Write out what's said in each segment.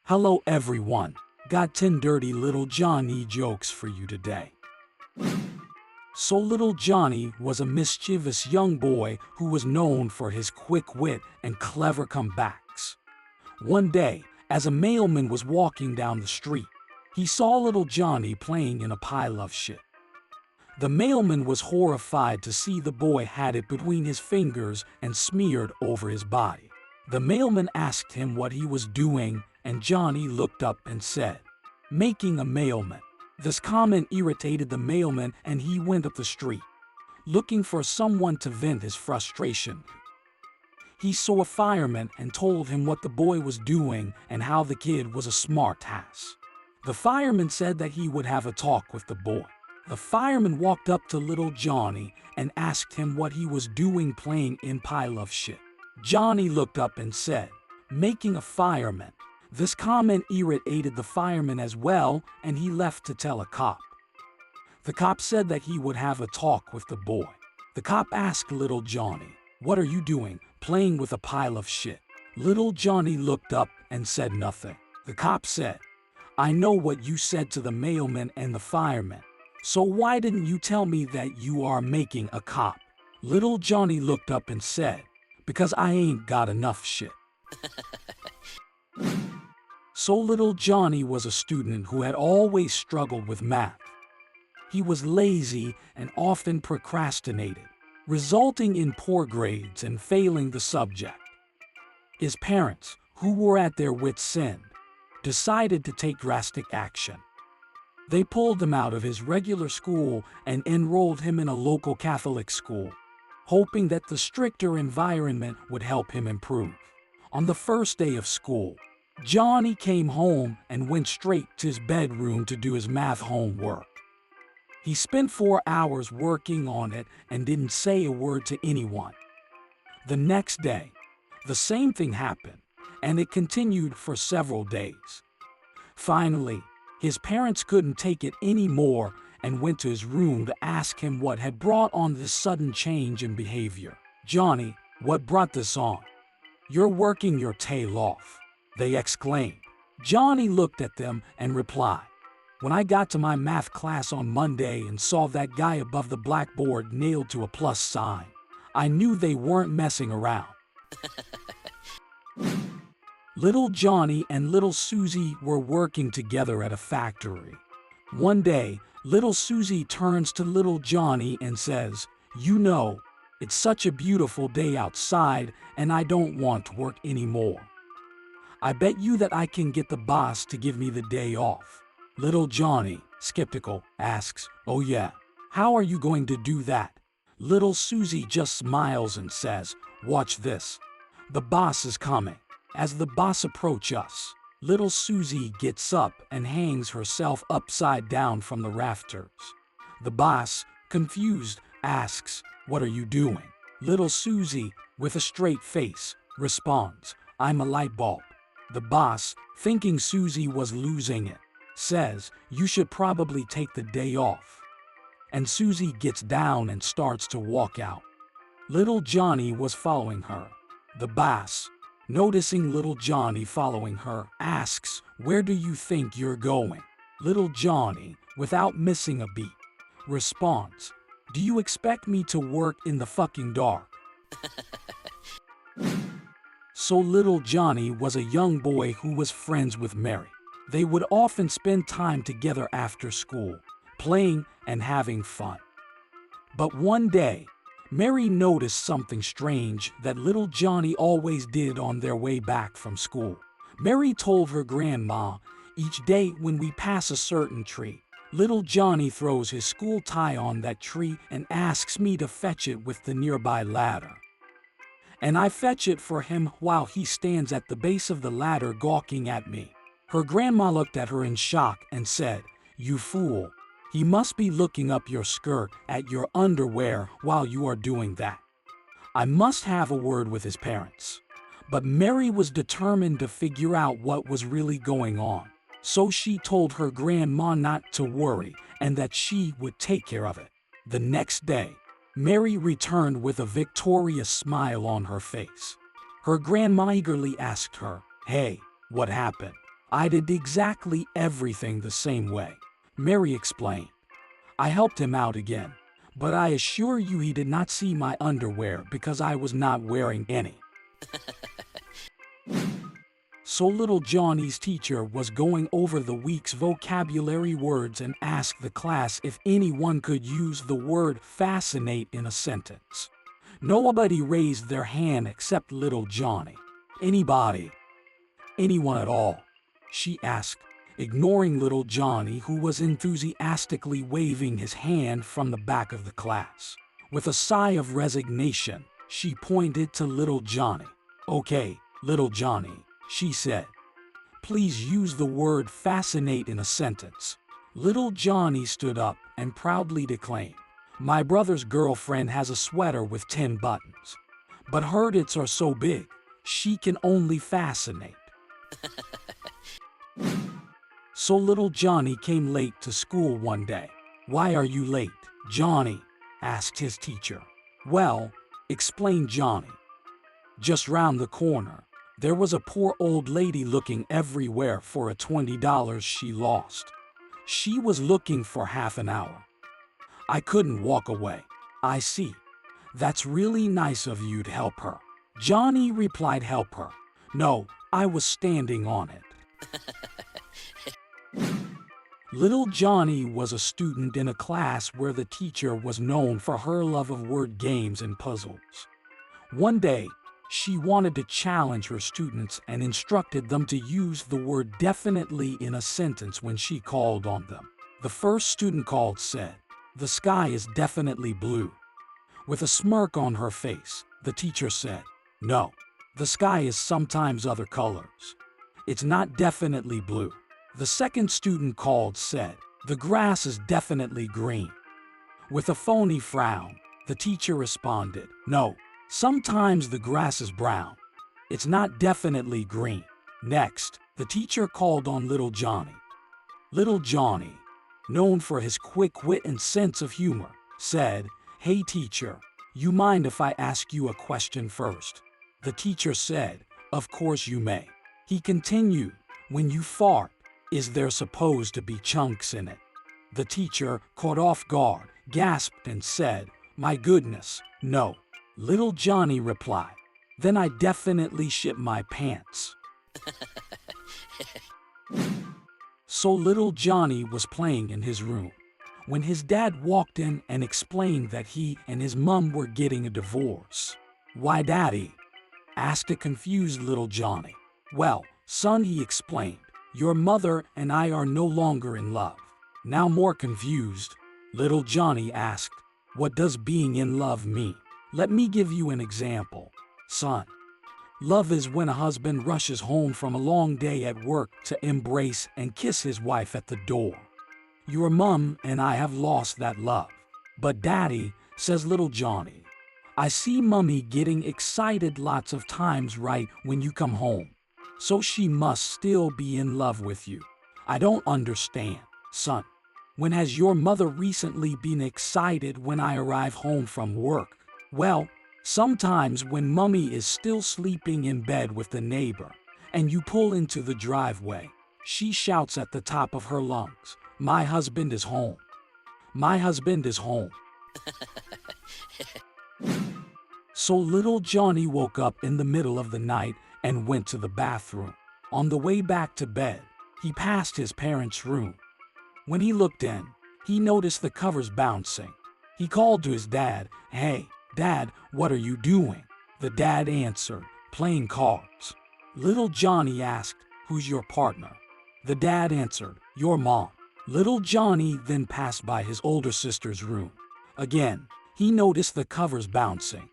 Hello everyone, got 10 dirty little Johnny jokes for you today. So little Johnny was a mischievous young boy who was known for his quick wit and clever comebacks. One day, as a mailman was walking down the street, he saw little Johnny playing in a pile of shit. The mailman was horrified to see the boy had it between his fingers and smeared over his body. The mailman asked him what he was doing, and Johnny looked up and said, "Making a mailman." This comment irritated the mailman and he went up the street, looking for someone to vent his frustration. He saw a fireman and told him what the boy was doing and how the kid was a smart ass. The fireman said that he would have a talk with the boy. The fireman walked up to little Johnny and asked him what he was doing playing in pile of shit. Johnny looked up and said, "Making a fireman." This comment irritated the fireman as well, and he left to tell a cop. The cop said that he would have a talk with the boy. The cop asked little Johnny, "What are you doing, playing with a pile of shit?" Little Johnny looked up and said nothing. The cop said, "I know what you said to the mailman and the fireman, so why didn't you tell me that you are making a cop?" Little Johnny looked up and said, "Because I ain't got enough shit." So little Johnny was a student who had always struggled with math. He was lazy and often procrastinated, resulting in poor grades and failing the subject. His parents, who were at their wits' end, decided to take drastic action. They pulled him out of his regular school and enrolled him in a local Catholic school, hoping that the stricter environment would help him improve. On the first day of school, Johnny came home and went straight to his bedroom to do his math homework. He spent 4 hours working on it and didn't say a word to anyone. The next day, the same thing happened, and it continued for several days. Finally, his parents couldn't take it anymore and went to his room to ask him what had brought on this sudden change in behavior. "Johnny, what brought this on? You're working your tail off," they exclaimed. Johnny looked at them and replied, "When I got to my math class on Monday and saw that guy above the blackboard nailed to a plus sign, I knew they weren't messing around." Little Johnny and little Susie were working together at a factory. One day, little Susie turns to little Johnny and says, "You know, it's such a beautiful day outside and I don't want to work anymore. I bet you that I can get the boss to give me the day off." Little Johnny, skeptical, asks, "Oh yeah, how are you going to do that?" Little Susie just smiles and says, "Watch this. The boss is coming." As the boss approaches us, little Susie gets up and hangs herself upside down from the rafters. The boss, confused, asks, "What are you doing?" Little Susie, with a straight face, responds, "I'm a light bulb." The boss, thinking Susie was losing it, says, "You should probably take the day off." And Susie gets down and starts to walk out. Little Johnny was following her. The boss, noticing little Johnny following her, asks, "Where do you think you're going?" Little Johnny, without missing a beat, responds, "Do you expect me to work in the fucking dark?" So little Johnny was a young boy who was friends with Mary. They would often spend time together after school, playing and having fun. But one day, Mary noticed something strange that little Johnny always did on their way back from school. Mary told her grandma, "Each day when we pass a certain tree, little Johnny throws his school tie on that tree and asks me to fetch it with the nearby ladder. And I fetch it for him while he stands at the base of the ladder gawking at me." Her grandma looked at her in shock and said, "You fool. He must be looking up your skirt at your underwear while you are doing that. I must have a word with his parents." But Mary was determined to figure out what was really going on. So she told her grandma not to worry and that she would take care of it. The next day, Mary returned with a victorious smile on her face. Her grandma eagerly asked her, "Hey, what happened?" I did exactly everything the same way, Mary explained. I helped him out again, but I assure you he did not see my underwear because I was not wearing any. So little Johnny's teacher was going over the week's vocabulary words and asked the class if anyone could use the word fascinate in a sentence. Nobody raised their hand except little Johnny. Anybody? Anyone at all? She asked, ignoring little Johnny, who was enthusiastically waving his hand from the back of the class. With a sigh of resignation, she pointed to little Johnny. Okay, little Johnny, she said. Please use the word fascinate in a sentence. Little Johnny stood up and proudly declaimed, my brother's girlfriend has a sweater with 10 buttons, but her tits are so big, she can only fascinate. So little Johnny came late to school one day. Why are you late, Johnny? Asked his teacher. Well, explained Johnny. Just round the corner, there was a poor old lady looking everywhere for a $20 she lost. She was looking for half an hour. I couldn't walk away. I see. That's really nice of you to help her. Johnny replied, help her. No, I was standing on it. Little Johnny was a student in a class where the teacher was known for her love of word games and puzzles. One day, she wanted to challenge her students and instructed them to use the word definitely in a sentence when she called on them. The first student called said, the sky is definitely blue. With a smirk on her face, the teacher said, no, the sky is sometimes other colors. It's not definitely blue. The second student called said, the grass is definitely green. With a phony frown, the teacher responded, no, sometimes the grass is brown. It's not definitely green. Next, the teacher called on little Johnny. Little Johnny, known for his quick wit and sense of humor, said, hey teacher, you mind if I ask you a question first? The teacher said, of course you may. He continued, when you fart, is there supposed to be chunks in it? The teacher, caught off guard, gasped and said, my goodness, no. Little Johnny replied, then I definitely shit my pants. So little Johnny was playing in his room when his dad walked in and explained that he and his mom were getting a divorce. Why, Daddy? Asked a confused little Johnny. Well, son, he explained, your mother and I are no longer in love. Now more confused, little Johnny asked, what does being in love mean? Let me give you an example, son. Love is when a husband rushes home from a long day at work to embrace and kiss his wife at the door. Your mom and I have lost that love. But Daddy, says little Johnny, I see Mommy getting excited lots of times right when you come home. So she must still be in love with you. I don't understand, son. When has your mother recently been excited when I arrive home from work? Well, sometimes when Mommy is still sleeping in bed with the neighbor, and you pull into the driveway, she shouts at the top of her lungs, my husband is home. My husband is home. So little Johnny woke up in the middle of the night and went to the bathroom. On the way back to bed, he passed his parents' room. When he looked in, he noticed the covers bouncing. He called to his dad, hey, Dad, what are you doing? The dad answered, playing cards. Little Johnny asked, who's your partner? The dad answered, your mom. Little Johnny then passed by his older sister's room. Again, he noticed the covers bouncing.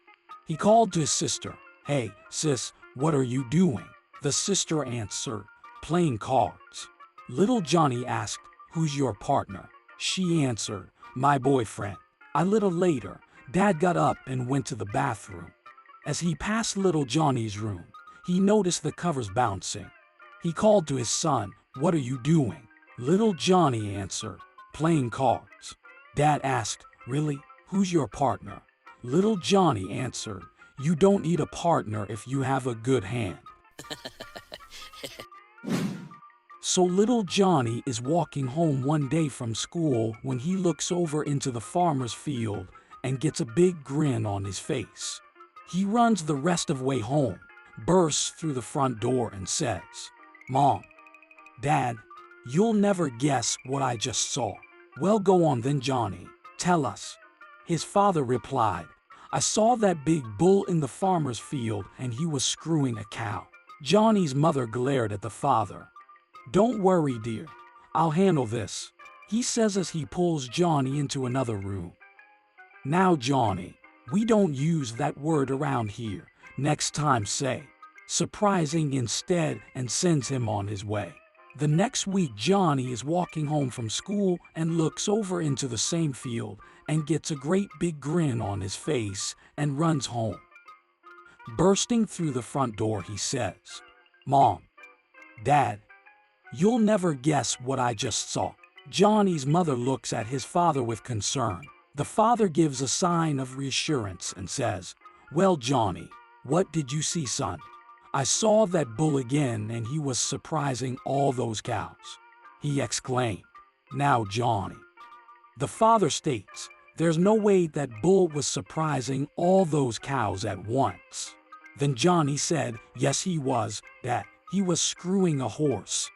He called to his sister, hey, sis, what are you doing? The sister answered, playing cards. Little Johnny asked, who's your partner? She answered, my boyfriend. A little later, Dad got up and went to the bathroom. As he passed little Johnny's room, he noticed the covers bouncing. He called to his son, what are you doing? Little Johnny answered, playing cards. Dad asked, really? Who's your partner? Little Johnny answered, you don't need a partner if you have a good hand. So little Johnny is walking home one day from school when he looks over into the farmer's field and gets a big grin on his face. He runs the rest of the way home, bursts through the front door and says, "Mom, Dad, you'll never guess what I just saw." "Well, go on then, Johnny, tell us." His father replied, "I saw that big bull in the farmer's field and he was screwing a cow." Johnny's mother glared at the father. "Don't worry, dear, I'll handle this," he says as he pulls Johnny into another room. "Now, Johnny, we don't use that word around here. Next time say surprising instead," and sends him on his way. The next week, Johnny is walking home from school and looks over into the same field and gets a great big grin on his face and runs home. Bursting through the front door, he says, "Mom, Dad, you'll never guess what I just saw." Johnny's mother looks at his father with concern. The father gives a sign of reassurance and says, "Well, Johnny, what did you see, son?" "I saw that bull again and he was surprising all those cows," he exclaimed. "Now, Johnny," the father states, "there's no way that bull was surprising all those cows at once." Then Johnny said, "Yes, he was, Dad. He was screwing a horse."